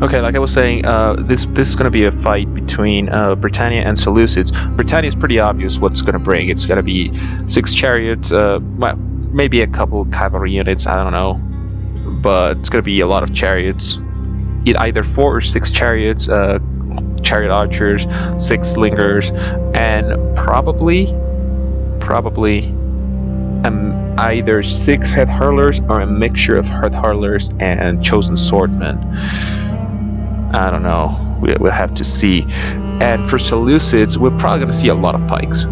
Okay, like I was saying, this is going to be a fight between Britannia and Seleucids. Britannia is pretty obvious what's going to bring. It's going to be 6 chariots, well, maybe a couple cavalry units, I don't know, but it's going to be a lot of chariots. Either 4 or 6 chariots, chariot archers, 6 slingers, and probably either 6 head hurlers or a mixture of head hurlers and chosen swordmen. I don't know. We'll have to see. And for Seleucids, we're probably going to see a lot of pikes.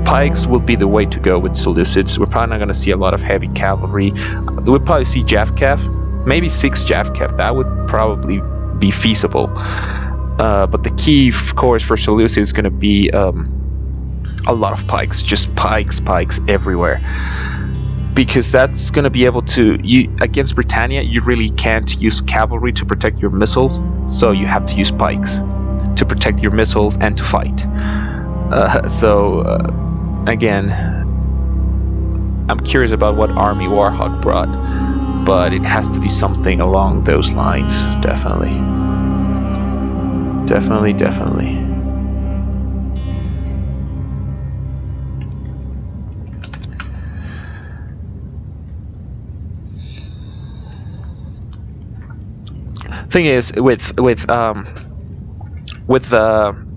Pikes will be the way to go with Seleucids. We're probably not going to see a lot of heavy cavalry. We'll probably see Javcav, maybe 6 Javcav. That would probably be feasible. But the key, of course, for Seleucids is going to be a lot of pikes. Just pikes everywhere. Because that's going to be able to... against Britannia, you really can't use cavalry to protect your missiles, so you have to use pikes to protect your missiles and to fight. Again, I'm curious about what army Warhawk brought, but it has to be something along those lines. Definitely. Thing is, with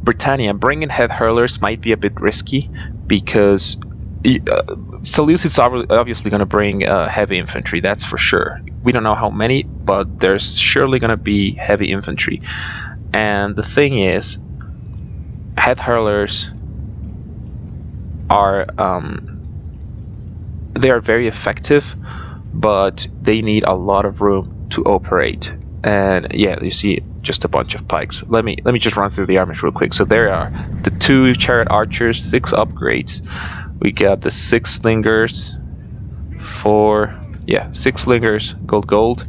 Britannia, bringing head hurlers might be a bit risky because Seleucids are obviously going to bring heavy infantry. That's for sure. We don't know how many, but there's surely going to be heavy infantry. And the thing is, head hurlers are they are very effective, but they need a lot of room to operate. And yeah, you see just a bunch of pikes. Let me just run through the armies real quick. So there are the 2 chariot archers, 6 upgrades. We got the 6 slingers, 6 slingers, gold,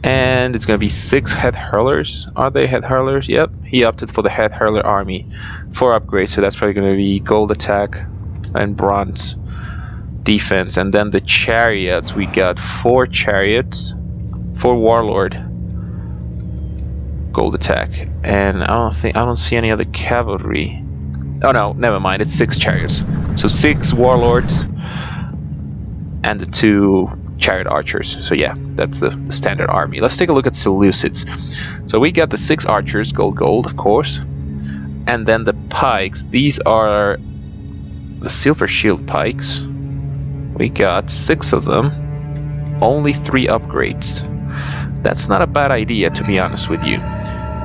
and it's gonna be 6 head hurlers. Are they head hurlers? Yep, he opted for the head hurler army, 4 upgrades. So that's probably gonna be gold attack and bronze defense. And then the chariots, we got 4 chariots, 4 warlord, gold attack, and I don't see any other cavalry. Oh no, never mind, it's 6 chariots. So 6 warlords and the 2 chariot archers. So yeah, that's the standard army. Let's take a look at Seleucids. So we got the 6 archers, gold, of course, and then the pikes. These are the silver shield pikes. We got 6 of them, only 3 upgrades. That's not a bad idea, to be honest with you,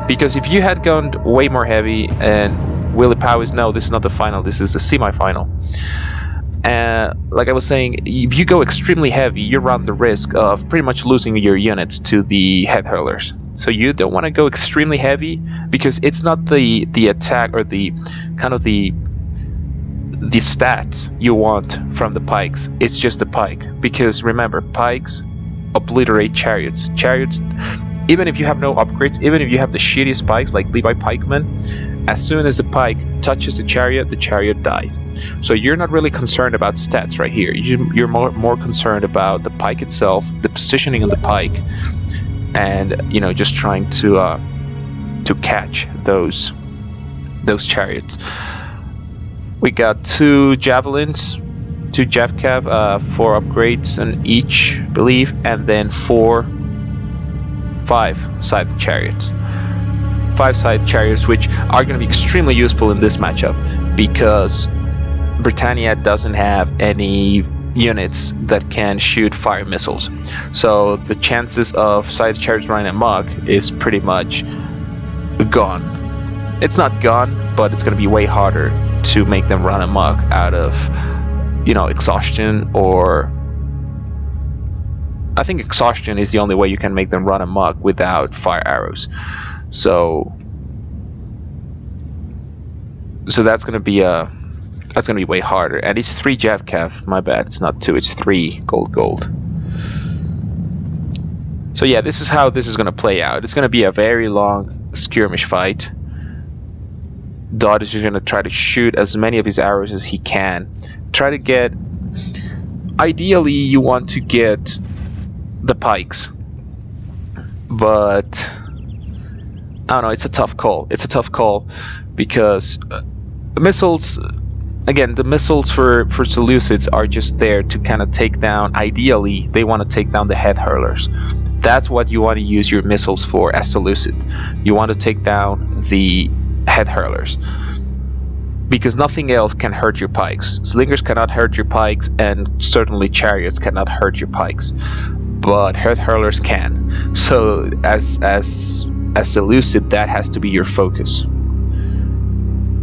because if you had gone way more heavy, and Willie Powers, no, this is not the final, this is the semi-final. And like I was saying, if you go extremely heavy, you run the risk of pretty much losing your units to the head hurlers. So you don't want to go extremely heavy, because it's not the attack or the kind of the stats you want from the pikes. It's just the pike, because remember, pikes obliterate chariots. Even if you have no upgrades, even if you have the shittiest pikes like Levi pikemen, as soon as the pike touches the chariot dies. So you're not really concerned about stats right here. You're more concerned about the pike itself, the positioning of the pike, and just trying to catch those chariots. We got 2 javelins, 2 Javcav, 4 upgrades in each, I believe, and then 5 scythe chariots. 5 scythe chariots, which are going to be extremely useful in this matchup, because Britannia doesn't have any units that can shoot fire missiles. So the chances of scythe chariots running amok is pretty much gone. It's not gone, but it's going to be way harder to make them run amok out of exhaustion, or I think exhaustion is the only way you can make them run amok without fire arrows. So that's gonna be way harder. And it's 3 Javcav, my bad, it's not 2, it's 3 gold. So yeah, this is how this is gonna play out. It's gonna be a very long skirmish fight. Daud is just gonna try to shoot as many of his arrows as he can. Try to get... Ideally, you want to get the pikes, but I don't know. It's a tough call. It's a tough call because missiles. Again, the missiles for Seleucids are just there to kind of take down. Ideally, they want to take down the head hurlers. That's what you want to use your missiles for as Seleucids. You want to take down the head hurlers because nothing else can hurt your pikes. Slingers cannot hurt your pikes, and certainly chariots cannot hurt your pikes. But head hurlers can. So as Seleucid, that has to be your focus.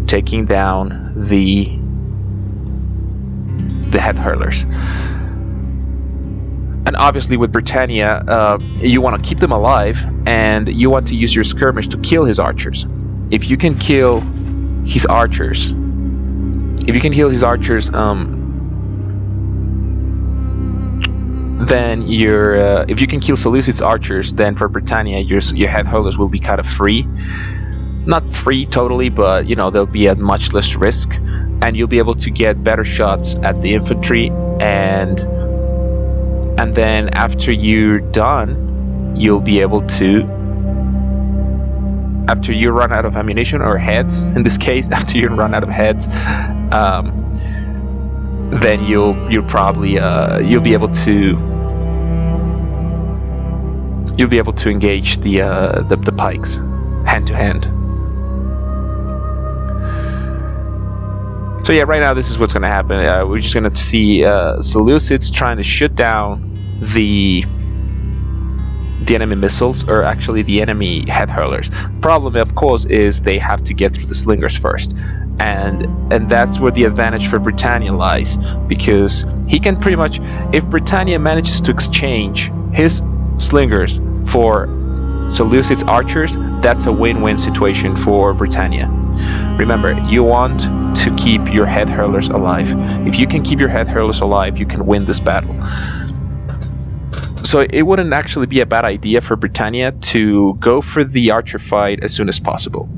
Taking down the head hurlers. And obviously with Britannia, you want to keep them alive, and you want to use your skirmish to kill his archers. If you can kill his archers, then if you can kill Seleucid's archers, then for Britannia, your head hurlers will be kind of free. Not free totally, but they'll be at much less risk, and you'll be able to get better shots at the infantry, and then after you're done, you'll be able to, after you run out of ammunition, or heads in this case, after you run out of heads, then you'll probably be able to engage the pikes hand to hand. So yeah, right now this is what's going to happen. We're just going to see Seleucids trying to shoot down the enemy missiles, or actually the enemy head hurlers. Problem, of course, is they have to get through the slingers first, and that's where the advantage for Britannia lies, because he can pretty much, if Britannia manages to exchange his slingers for Seleucid's archers, that's a win-win situation for Britannia. Remember, you want to keep your head hurlers alive. If you can keep your head hurlers alive, you can win this battle. So it wouldn't actually be a bad idea for Britannia to go for the archer fight as soon as possible.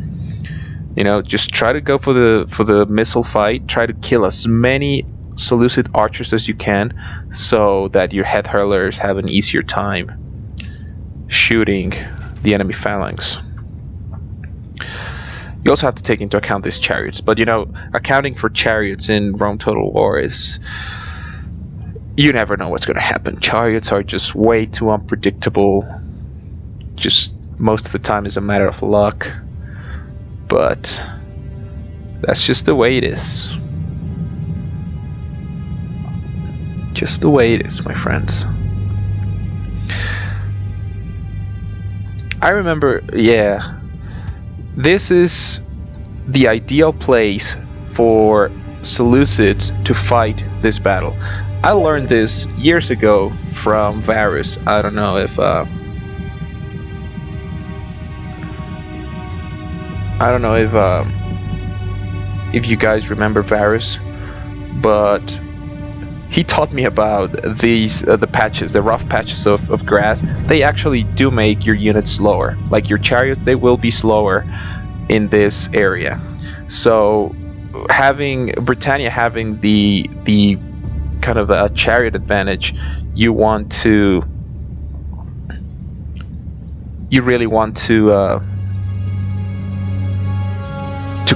Just try to go for the missile fight. Try to kill as many Seleucid archers as you can, so that your head hurlers have an easier time shooting the enemy phalanx. You also have to take into account these chariots, but accounting for chariots in Rome Total War is, you never know what's going to happen. Chariots are just way too unpredictable. Just most of the time is a matter of luck, but that's just the way it is. Just the way it is, my friends. I remember, yeah, this is the ideal place for Seleucids to fight this battle. I learned this years ago from Varus. I don't know if you guys remember Varus, but he taught me about these the patches, the rough patches of grass. They actually do make your units slower. Like your chariots, they will be slower in this area. So Britannia having the kind of a chariot advantage, you really want to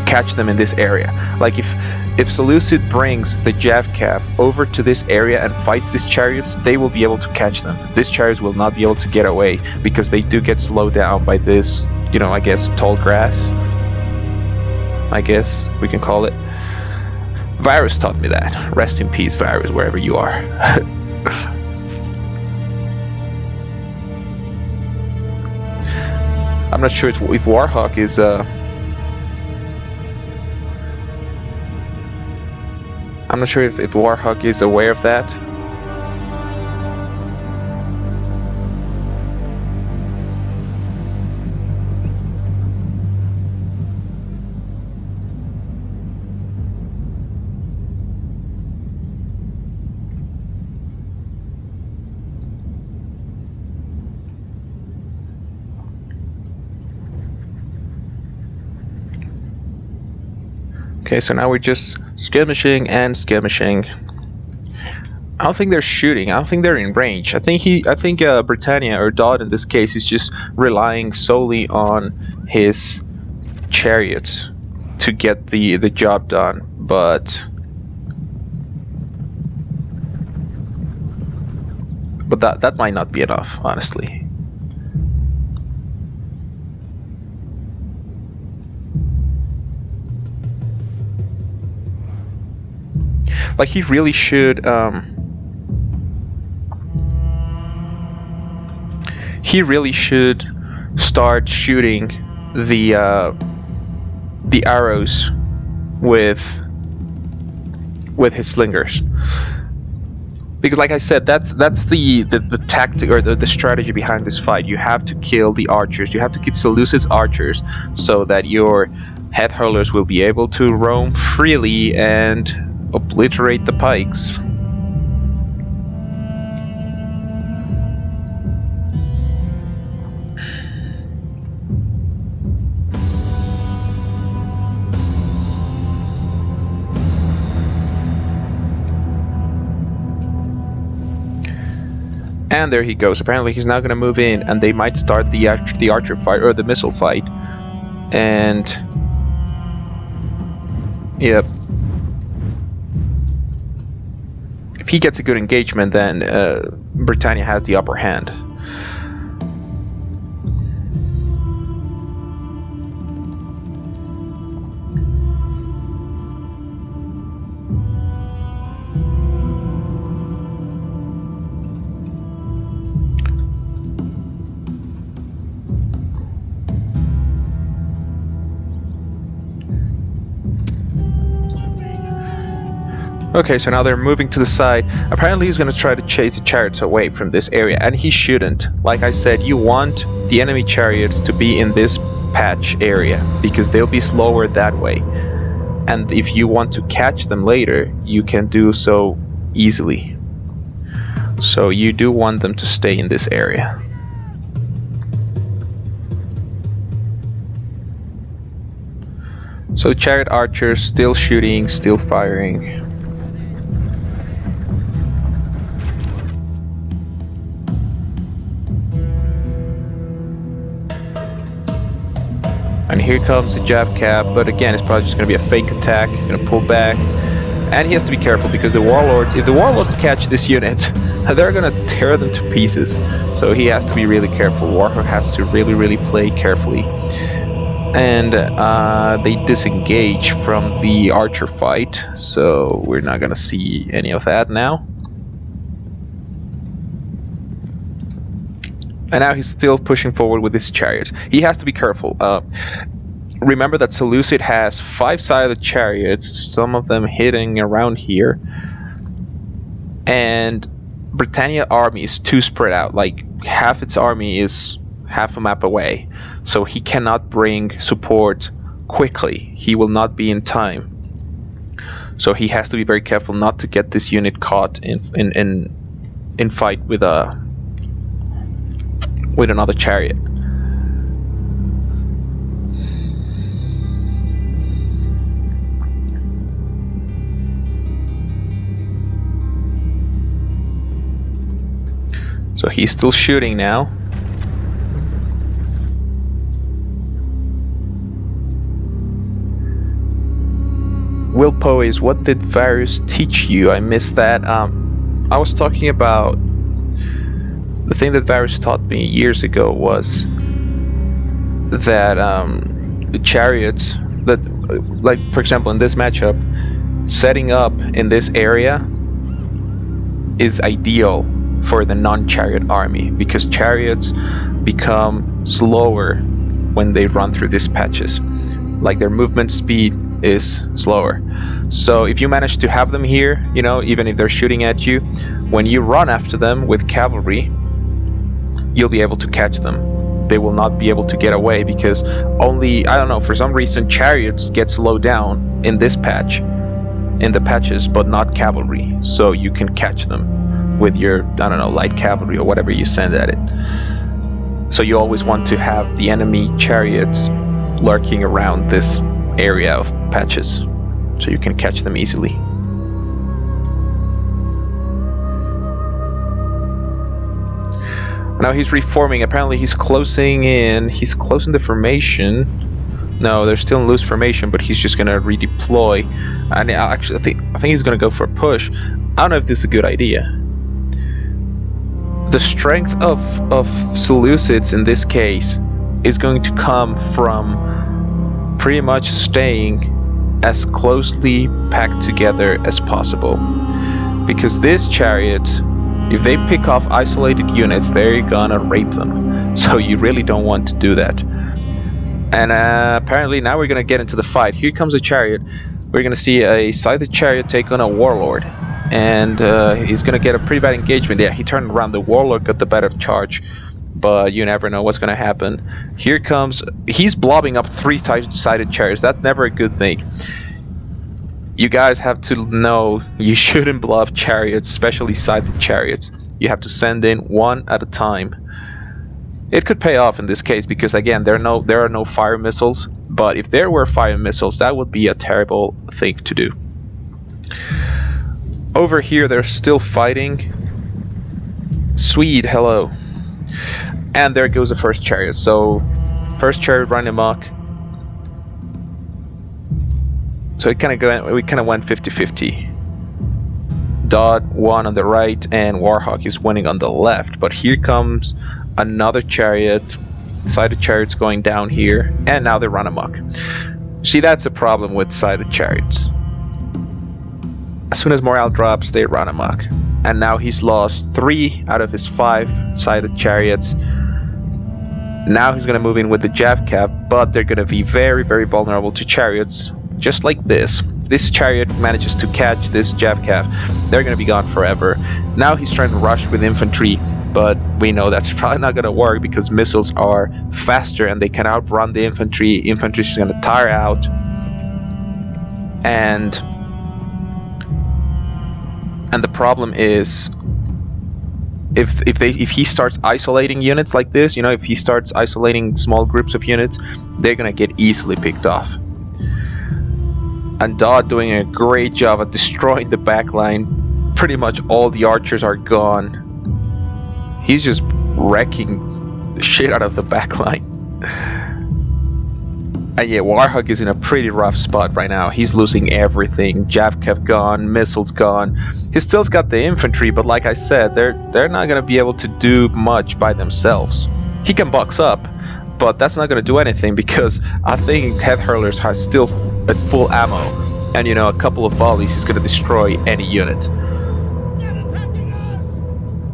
catch them in this area. Like if Seleucid brings the Javcav over to this area and fights these chariots, they will be able to catch them. These chariots will not be able to get away, because they do get slowed down by this, I guess, tall grass, I guess we can call it. Varus taught me that. Rest in peace, Varus, wherever you are. I'm not sure if Warhawk is I'm not sure if Warhawk is aware of that. Okay, so now we're just skirmishing and skirmishing. I don't think they're shooting. I don't think they're in range. I think Britannia or Daud in this case is just relying solely on his chariots to get the job done. But that might not be enough, honestly. Like he really should. He really should start shooting the arrows with his slingers, because like I said, that's the tactic or the strategy behind this fight. You have to kill the archers. You have to kill Seleucids archers so that your head hurlers will be able to roam freely and obliterate the pikes. And there he goes. Apparently he's now going to move in, and they might start the archer fight or the missile fight. And yep, if he gets a good engagement, then Britannia has the upper hand. Okay, so now they're moving to the side. Apparently he's going to try to chase the chariots away from this area, and he shouldn't. Like I said, you want the enemy chariots to be in this patch area, because they'll be slower that way. And if you want to catch them later, you can do so easily. So you do want them to stay in this area. So chariot archers still shooting, still firing. And here comes the jab cap, but again, it's probably just going to be a fake attack. He's going to pull back, and he has to be careful because the warlords, if the warlords catch this unit, they're going to tear them to pieces. So he has to be really careful. Warhawk has to really play carefully. And they disengage from the archer fight, so we're not going to see any of that now. And now he's still pushing forward with his chariots. He has to be careful. Remember that Seleucid has 5-sided chariots, some of them hitting around here. And Britannia army is too spread out. Like, half its army is half a map away. So he cannot bring support quickly. He will not be in time. So he has to be very careful not to get this unit caught in fight with another chariot. So he's still shooting now. Will Poise, what did Varus teach you? I missed that. I was talking about the thing that Varus taught me years ago was that the chariots, that, like for example in this matchup, setting up in this area is ideal for the non-chariot army, because chariots become slower when they run through these patches. Like, their movement speed is slower. So if you manage to have them here, you know, even if they're shooting at you, when you run after them with cavalry, you'll be able to catch them. They will not be able to get away, because only, I don't know, for some reason chariots get slowed down in this patch, in the patches, but not cavalry. So you can catch them with your, I don't know, light cavalry or whatever you send at it. So you always want to have the enemy chariots lurking around this area of patches, so you can catch them easily. Now he's reforming. Apparently he's closing in. He's closing the formation. No, they're still in loose formation, but he's just gonna redeploy. And actually, I think he's gonna go for a push. I don't know if this is a good idea. The strength of Seleucids in this case is going to come from pretty much staying as closely packed together as possible. Because this chariot, if they pick off isolated units, they're gonna rape them. So you really don't want to do that. And apparently now we're gonna get into the fight. Here comes a chariot. We're gonna see a scythed chariot take on a warlord. And he's gonna get a pretty bad engagement. Yeah, he turned around. The warlord got the better charge. But you never know what's gonna happen. Here comes... He's blobbing up 3-sided chariots. That's never a good thing. You guys have to know you shouldn't blob chariots, especially scythed chariots. You have to send in one at a time. It could pay off in this case because again there are no fire missiles, but if there were fire missiles that would be a terrible thing to do. Over here they're still fighting. Swede, hello. And there goes the first chariot. So first chariot running amok. So we kind of went 50-50. Daud won on the right and Warhawk is winning on the left. But here comes another chariot. Sided chariots going down here, and now they run amok. See, that's a problem with sided chariots. As soon as morale drops, they run amok. And now he's lost 3 out of his 5 sided chariots. Now he's gonna move in with the Javcav, but they're gonna be very, very vulnerable to chariots, just like this. This chariot manages to catch this Javcav. They're gonna be gone forever. Now he's trying to rush with infantry, but we know that's probably not gonna work because missiles are faster and they can outrun the infantry. Infantry is gonna tire out, and the problem is if he starts isolating units like this, you know, if he starts isolating small groups of units, they're gonna get easily picked off. And Daud doing a great job at destroying the backline. Pretty much all the archers are gone. He's just wrecking the shit out of the backline. And yeah, Warhawk is in a pretty rough spot right now. He's losing everything. Javcav gone, missiles gone. He still's got the infantry, but like I said, they're not gonna be able to do much by themselves. He can box up, but that's not gonna do anything because I think head hurlers are still at full ammo, and you know, a couple of volleys is gonna destroy any unit.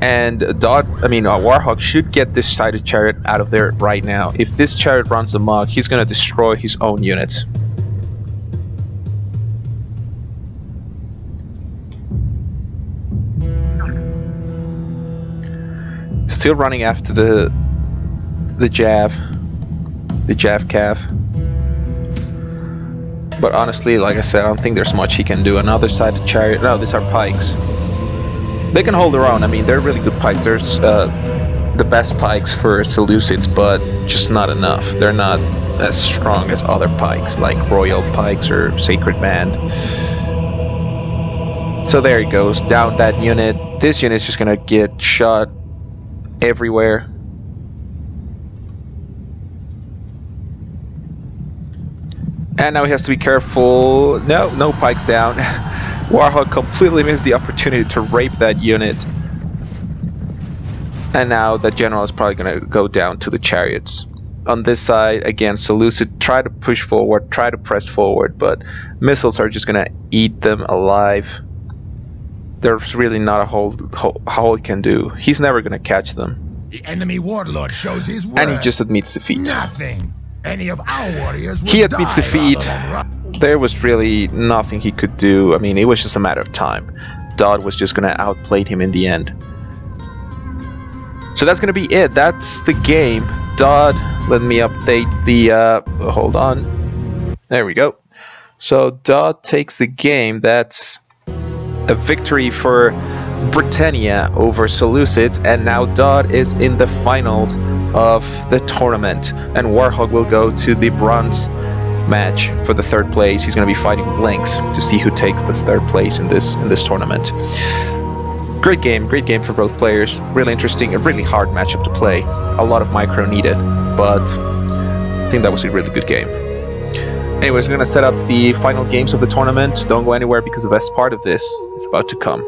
And Warhawk should get this sided chariot out of there right now. If this chariot runs amok, he's gonna destroy his own units. Still running after the Javcav. But honestly, like I said, I don't think there's much he can do. Another sided chariot. No, these are pikes. They can hold their own. I mean, they're really good pikes. There's the best pikes for Seleucids, but just not enough. They're not as strong as other pikes, like Royal Pikes or Sacred Band. So there he goes, down that unit. This unit's just gonna get shot everywhere. And now he has to be careful. No pikes down. Warhawk completely missed the opportunity to rape that unit. And now the general is probably going to go down to the chariots. On this side, again, Seleucid try to push forward, try to press forward, but missiles are just going to eat them alive. There's really not a whole he can do. He's never going to catch them. The enemy warlord shows his worth. And he just admits defeat. Nothing. Any of our warriors would He admits die defeat. There was really nothing he could do. I mean, it was just a matter of time. Daud was just gonna outplay him in the end. So that's gonna be it. That's the game. Daud, let me update the hold on. There we go. So Daud takes the game. That's a victory for Britannia over Seleucids, and now Daud is in the finals of the tournament, and Warhawk will go to the bronze match for the 3rd place. He's going to be fighting Lynx to see who takes this 3rd place in this tournament. Great game for both players. Really interesting, a really hard matchup to play. A lot of micro needed, but I think that was a really good game. Anyways, we're gonna set up the final games of the tournament. Don't go anywhere because the best part of this is about to come.